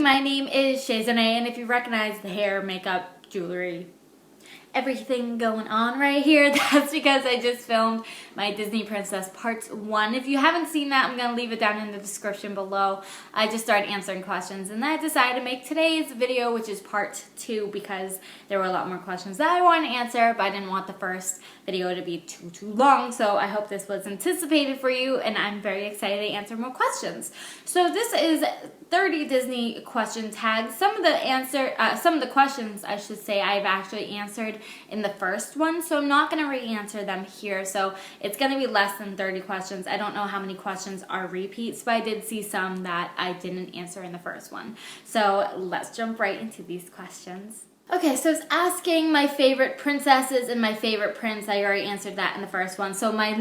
my name is Shazane, and if you recognize the hair, makeup, jewelry, everything going on right here, that's because I just filmed my Disney Princess Part 1. If you haven't seen that, I'm going to leave it down in the description below. I just started answering questions, and then I decided to make today's video, which is Part 2, because there were a lot more questions that I wanted to answer, but I didn't want the first video to be too long, so I hope this was anticipated for you, and I'm very excited to answer more questions. So this is 30 Disney question tags. Some of the questions, I should say, I've actually answered in the first one, so I'm not going to re-answer them here, so it's going to be less than 30 questions. I don't know how many questions are repeats, but I did see some that I didn't answer in the first one. So let's jump right into these questions. Okay, so it's asking my favorite princesses and my favorite prince. I already answered that in the first one. So my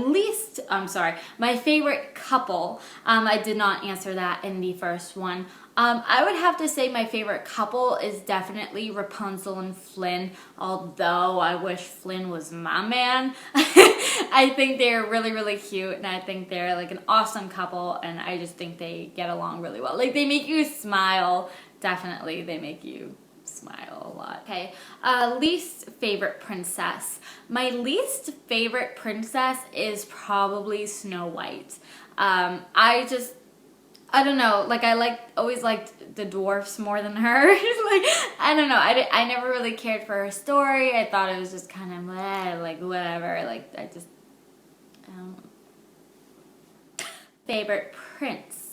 favorite couple, I did not answer that in the first one. I would have to say my favorite couple is definitely Rapunzel and Flynn, although I wish Flynn was my man. I think they're really, really cute, and I think they're like an awesome couple, and I just think they get along really well. Like, they make you smile. Definitely, they make you smile a lot. Okay, least favorite princess. My least favorite princess is probably Snow White. I don't know, like I always liked the dwarfs more than her. Like, I don't know, I never really cared for her story. I thought it was just kind of like whatever, like I don't. Favorite prince.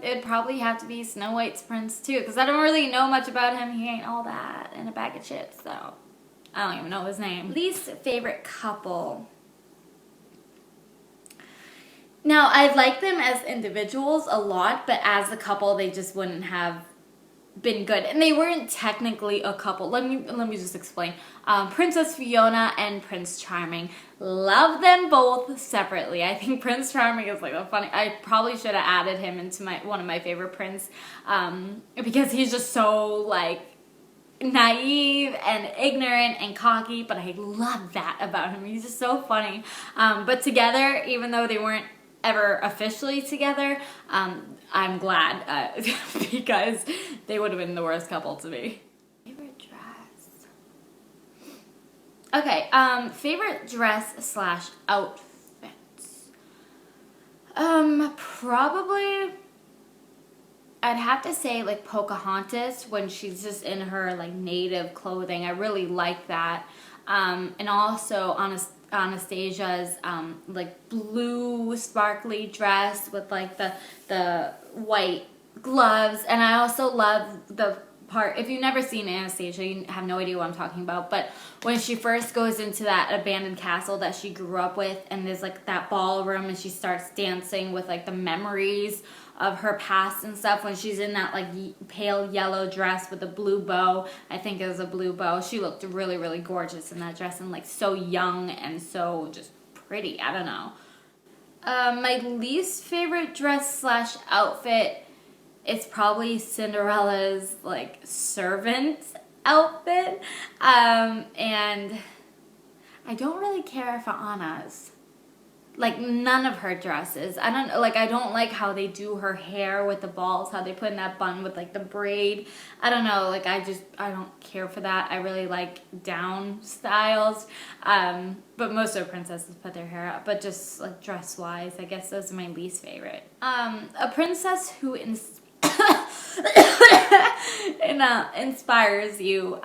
It'd probably have to be Snow White's prince too, because I don't really know much about him. He ain't all that in a bag of chips, so I don't even know his name. Least favorite couple. Now, I like them as individuals a lot, but as a couple, they just wouldn't have been good, and they weren't technically a couple. Let me just explain. Princess Fiona and Prince Charming, love them both separately. I think Prince Charming is like a funny. I probably should have added him into one of my favorite prince, because he's just so like naive and ignorant and cocky, but I love that about him. He's just so funny. But together, even though they weren't ever officially together, I'm glad, because they would have been the worst couple to me. Favorite dress. Okay, favorite dress / outfits. Probably I'd have to say like Pocahontas when she's just in her like native clothing. I really like that. And also Anastasia's like blue sparkly dress with like the white gloves. And I also love the part, if you've never seen Anastasia, you have no idea what I'm talking about, but when she first goes into that abandoned castle that she grew up with, and there's like that ballroom, and she starts dancing with like the memories of her past and stuff, when she's in that like pale yellow dress with a blue bow. I think it was a blue bow. She looked really, really gorgeous in that dress, and like so young and so just pretty. I don't know. My least favorite dress / outfit, it's probably Cinderella's like servant outfit, and I don't really care for Anna's. Like, none of her dresses. I don't like how they do her hair with the balls, how they put in that bun with like the braid. I don't know, like I don't care for that. I really like down styles, but most of the princesses put their hair up. But just like dress wise, I guess those are my least favorite. A princess who inspires you.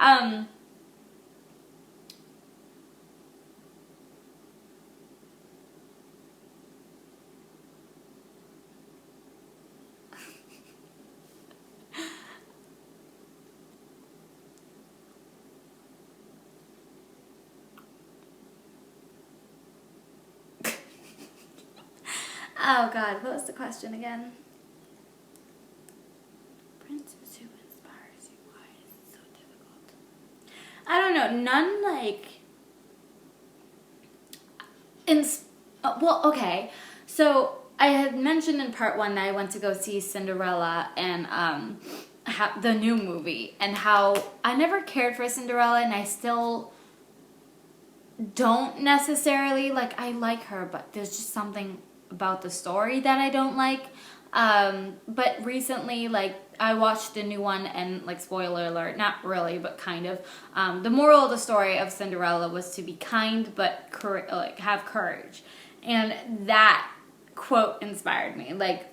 Oh God, what was the question again? Princess who inspires you. Why is it so difficult? I don't know. None like well, okay. So I had mentioned in part 1 that I went to go see Cinderella and the new movie, and how I never cared for Cinderella, and I still don't necessarily, like, I like her, but there's just something about the story that I don't like. But recently, like, I watched the new one, and, like, spoiler alert, not really, but kind of. The moral of the story of Cinderella was to be kind, but like, have courage. And that quote inspired me. Like,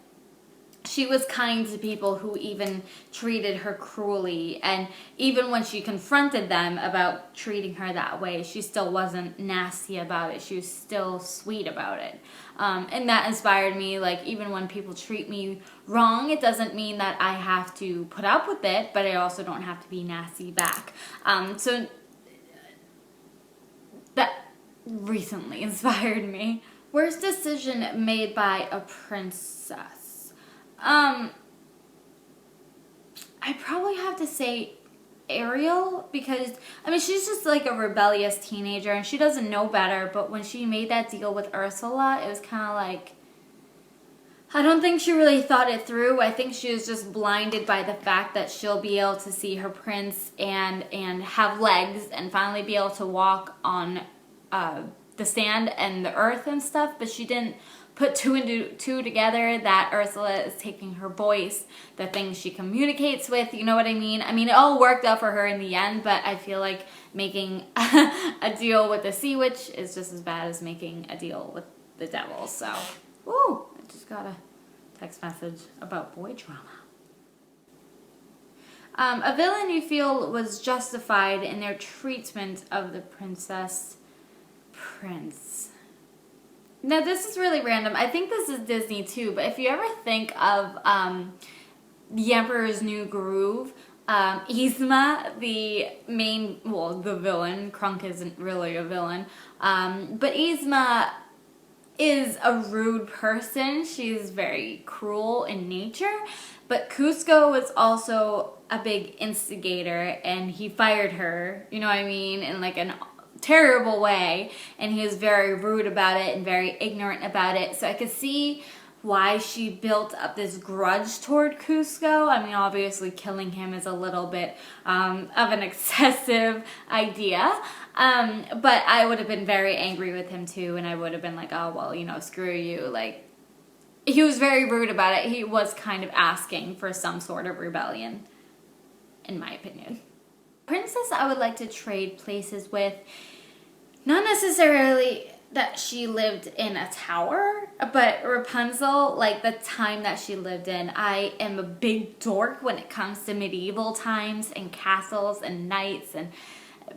she was kind to people who even treated her cruelly, and even when she confronted them about treating her that way, she still wasn't nasty about it. She was still sweet about it. And that inspired me. Like, even when people treat me wrong, it doesn't mean that I have to put up with it, but I also don't have to be nasty back. So that recently inspired me. Worst decision made by a princess? I probably have to say Ariel, because, I mean, she's just like a rebellious teenager and she doesn't know better, but when she made that deal with Ursula, it was kind of like, I don't think she really thought it through. I think she was just blinded by the fact that she'll be able to see her prince and have legs and finally be able to walk on the sand and the earth and stuff, but she didn't put two and two together that Ursula is taking her voice, the things she communicates with, you know what I mean? I mean, it all worked out for her in the end, but I feel like making a deal with the sea witch is just as bad as making a deal with the devil. So, woo, I just got a text message about boy drama. A villain you feel was justified in their treatment of the princess prince. Now, this is really random. I think this is Disney too, but if you ever think of The Emperor's New Groove, Yzma, the villain, Krunk isn't really a villain, but Yzma is a rude person. She's very cruel in nature, but Cusco was also a big instigator, and he fired her, you know what I mean, in like an terrible way, and he was very rude about it and very ignorant about it. So I could see why she built up this grudge toward Cusco. I mean, obviously killing him is a little bit of an excessive idea, but I would have been very angry with him too, and I would have been like, oh, well, you know, screw you. Like, he was very rude about it. He was kind of asking for some sort of rebellion, in my opinion. Princess I would like to trade places with, not necessarily that she lived in a tower, but Rapunzel, like the time that she lived in. I am a big dork when it comes to medieval times and castles and knights and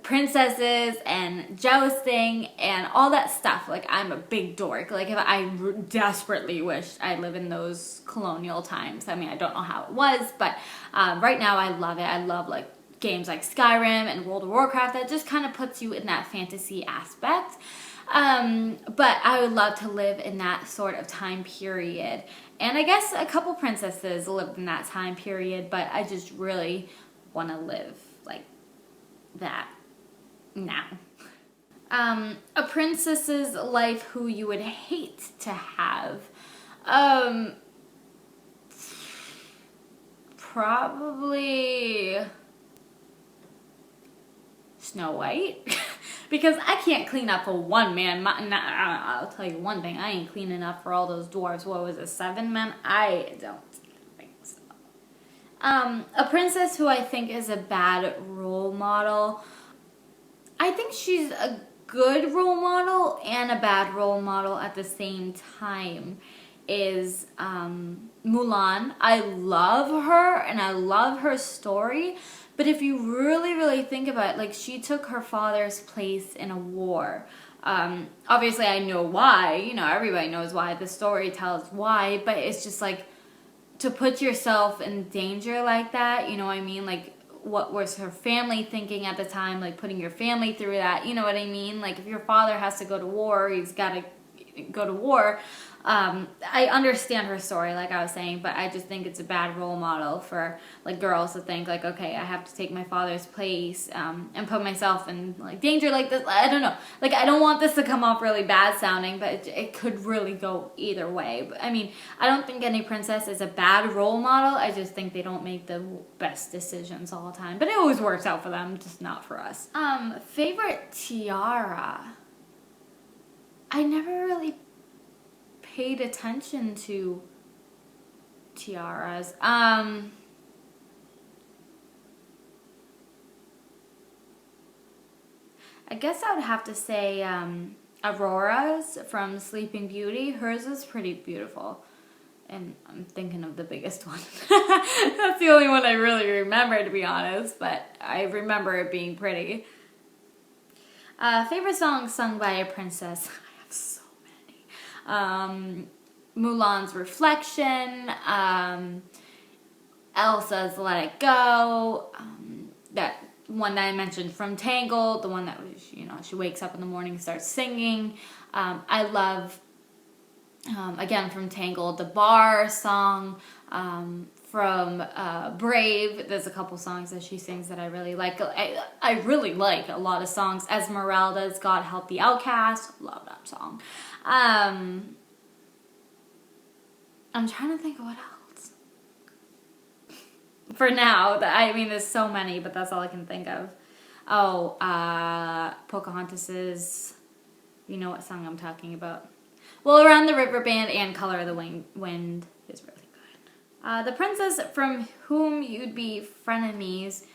princesses and jousting and all that stuff. Like, I'm a big dork. Like, if I desperately wished I lived in those colonial times. I mean, I don't know how it was, but right now I love it. I love, like, games like Skyrim and World of Warcraft. That just kind of puts you in that fantasy aspect. But I would love to live in that sort of time period. And I guess a couple princesses lived in that time period, but I just really want to live like that now. A princess's life who you would hate to have. Probably Snow White. Because I can't clean up for one man. I'll tell you one thing. I ain't cleaning up for all those dwarves. What was it, 7 men? I don't think so. A princess who I think is a bad role model. I think she's a good role model and a bad role model at the same time. Is Mulan. I love her and I love her story. But if you really, really think about it, like, she took her father's place in a war. Obviously, I know why. You know, everybody knows why. The story tells why. But it's just, like, to put yourself in danger like that, you know what I mean? Like, what was her family thinking at the time? Like, putting your family through that, you know what I mean? Like, if your father has to go to war, he's got to go to war. I understand her story, like I was saying, but I just think it's a bad role model for, like, girls to think, like, okay, I have to take my father's place, and put myself in, like, danger like this. I don't know. Like, I don't want this to come off really bad sounding, but it could really go either way. But, I mean, I don't think any princess is a bad role model. I just think they don't make the best decisions all the time. But it always works out for them, just not for us. Favorite tiara? I never really paid attention to tiaras. I guess I would have to say Aurora's from Sleeping Beauty. Hers is pretty beautiful. And I'm thinking of the biggest one. That's the only one I really remember, to be honest. But I remember it being pretty. Favorite song sung by a princess? I have so many. Mulan's Reflection. Elsa's Let It Go. That one that I mentioned from Tangled. The one that was, she wakes up in the morning and starts singing. I love, again, from Tangled, the Bar song. From Brave, there's a couple songs that she sings that I really like. I really like a lot of songs. Esmeralda's God Help the Outcast. Love that song. I'm trying to think of what else. For now, there's so many, but that's all I can think of. Oh, Pocahontas's, you know what song I'm talking about. Well, Around the River Band and Color of the Wind is really good. The princess from whom you'd be frenemies,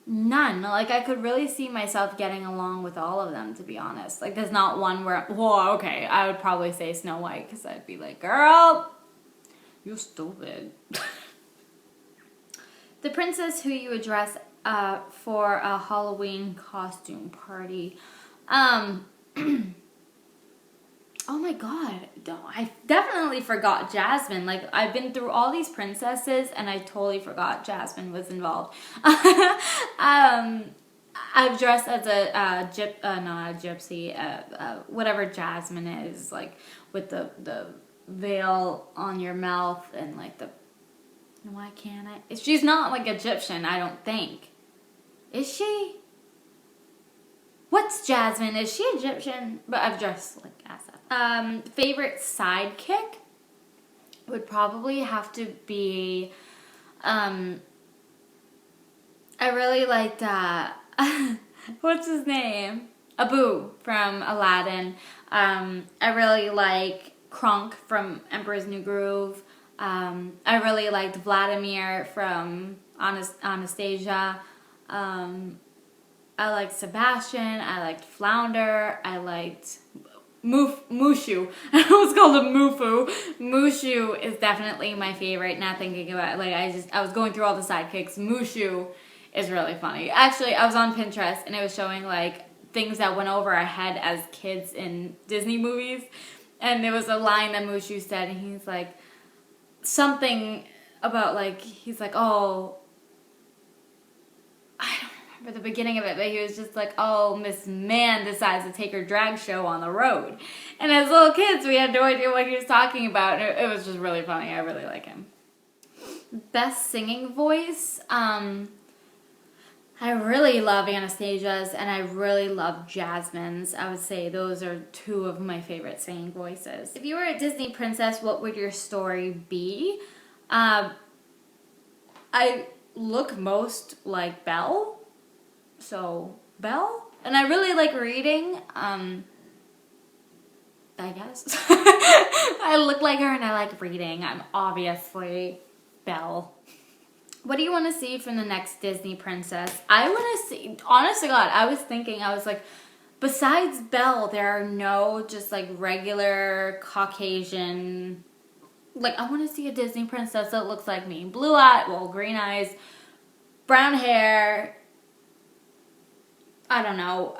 none. Like, I could really see myself getting along with all of them, to be honest. Like, there's not one where, okay, I would probably say Snow White, because I'd be like, girl, you're stupid. The princess who you would dress for a Halloween costume party. Oh my god, I definitely forgot Jasmine. Like, I've been through all these princesses and I totally forgot Jasmine was involved. I've dressed as not a gypsy, whatever Jasmine is, like, with the veil on your mouth and, like, why can't I? She's not, like, Egyptian, I don't think. Is she? What's Jasmine? Is she Egyptian? But I've dressed, like, as that. Favorite sidekick would probably have to be, I really liked, what's his name? Abu from Aladdin. I really like Kronk from Emperor's New Groove. I really liked Vladimir from Anastasia. I liked Sebastian. I liked Flounder. I liked Mushu. I was called a Mufu. Mushu is definitely my favorite. Not thinking about it. I was going through all the sidekicks. Mushu is really funny. Actually, I was on Pinterest and it was showing like things that went over our head as kids in Disney movies. And there was a line that Mushu said, and he's like, something about like, he's like, oh, I don't remember the beginning of it, but he was just like, oh, Miss Man decides to take her drag show on the road. And as little kids, we had no idea what he was talking about. And it was just really funny. I really like him. Best singing voice, I really love Anastasia's and I really love Jasmine's. I would say those are two of my favorite singing voices. If you were a Disney princess, what would your story be? I look most like Belle. So, Belle? And I really like reading. I guess. I look like her and I like reading. I'm obviously Belle. What do you want to see from the next Disney princess? I want to see, honest to God, I was like, besides Belle, there are no just like regular Caucasian, like I want to see a Disney princess that looks like me. Blue eyes, well, green eyes, brown hair, I don't know.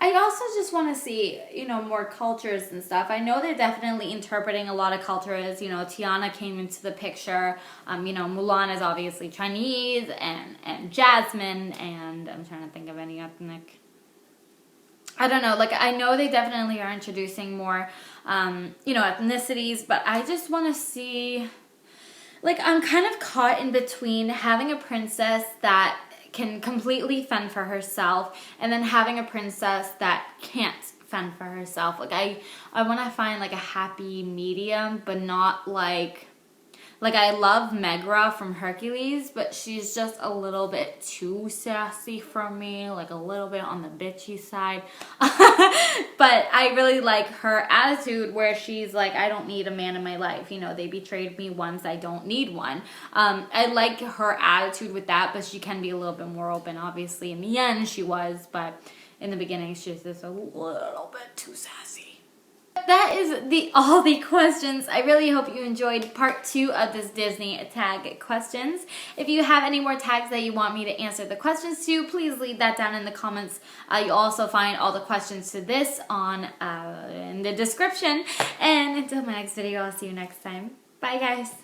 I also just want to see, more cultures and stuff. I know they're definitely interpreting a lot of cultures. Tiana came into the picture. Mulan is obviously Chinese, and Jasmine, and I'm trying to think of any ethnic. I don't know. Like, I know they definitely are introducing more, ethnicities, but I just want to see, like, I'm kind of caught in between having a princess that can completely fend for herself and then having a princess that can't fend for herself. Like I want to find like a happy medium, but not like Like, I love Megra from Hercules, but she's just a little bit too sassy for me, like a little bit on the bitchy side. But I really like her attitude where she's like, I don't need a man in my life. You know, they betrayed me once, I don't need one. I like her attitude with that, but she can be a little bit more open. Obviously, in the end, she was, but in the beginning, she's just a little bit too sassy. That is all the questions. I really hope you enjoyed part 2 of this Disney tag questions. If you have any more tags that you want me to answer the questions to, please leave that down in the comments. You'll also find all the questions to this on in the description. And until my next video, I'll see you next time. Bye, guys.